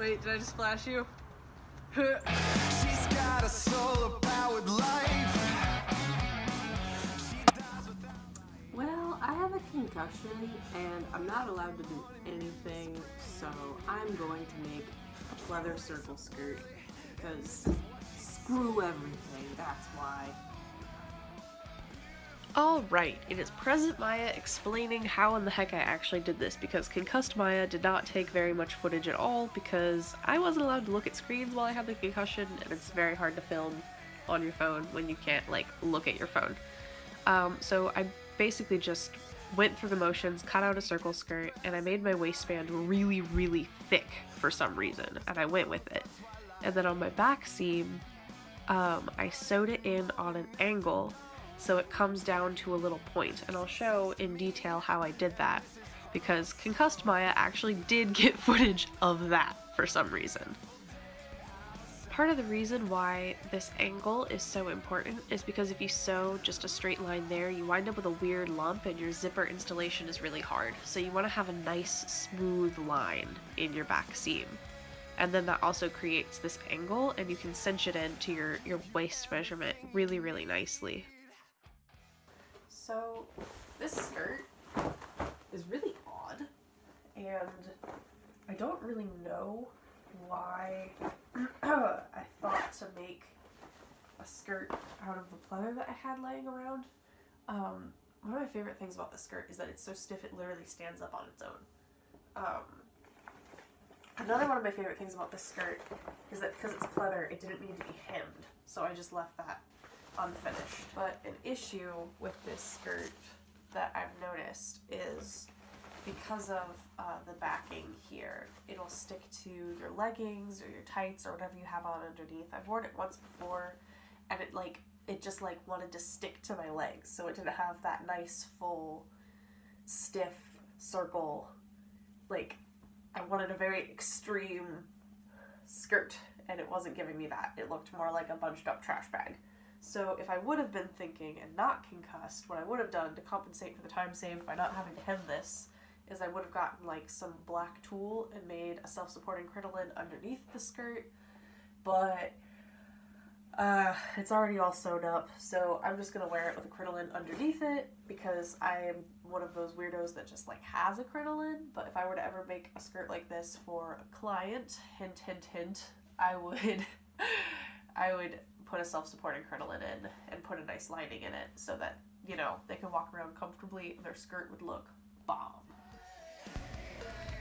Wait, did I just flash you? She's got a solar-powered life. Well, I have a concussion and I'm not allowed to do anything, so I'm going to make a pleather circle skirt because screw everything, that's why. Alright, it is Present Maya explaining how in the heck I actually did this, because Concussed Maya did not take very much footage at all because I wasn't allowed to look at screens while I had the concussion, and it's very hard to film on your phone when you can't, like, look at your phone. So I basically just went through the motions, cut out a circle skirt, and I made my waistband really, really thick for some reason, and I went with it. And then on my back seam, I sewed it in on an angle so it comes down to a little point, and I'll show in detail how I did that, because Concussed Maya actually did get footage of that for some reason. Part of the reason why this angle is so important is because if you sew just a straight line there, you wind up with a weird lump and your zipper installation is really hard. So you want to have a nice smooth line in your back seam. And then that also creates this angle, and you can cinch it into your waist measurement really, really nicely. So this skirt is really odd, and I don't really know why I thought to make a skirt out of the pleather that I had laying around. One of my favorite things about this skirt is that it's so stiff it literally stands up on its own. Another one of my favorite things about this skirt is that because it's pleather, it didn't need to be hemmed, so I just left that unfinished. But an issue with this skirt that I've noticed is because of the backing here, it'll stick to your leggings or your tights or whatever you have on underneath. I've worn it once before, and it just wanted to stick to my legs, so it didn't have that nice full stiff circle. I wanted a very extreme skirt, and it wasn't giving me that. It looked more like a bunched up trash bag. So if I would have been thinking and not concussed, what I would have done to compensate for the time saved by not having to hem this is I would have gotten some black tulle and made a self-supporting crinoline underneath the skirt, but it's already all sewn up, so I'm just gonna wear it with a crinoline underneath it because I am one of those weirdos that just has a crinoline. But if I were to ever make a skirt like this for a client, hint hint hint, I would put a self-supporting crinoline in and put a nice lining in it so that, they can walk around comfortably and their skirt would look bomb.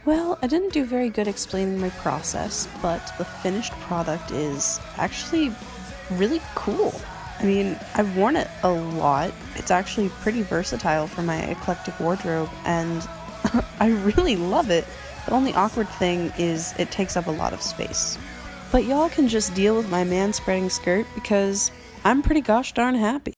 Well, I didn't do very good explaining my process, but the finished product is actually really cool. I mean, I've worn it a lot. It's actually pretty versatile for my eclectic wardrobe, and I really love it. The only awkward thing is it takes up a lot of space. But y'all can just deal with my man-spreading skirt because I'm pretty gosh darn happy.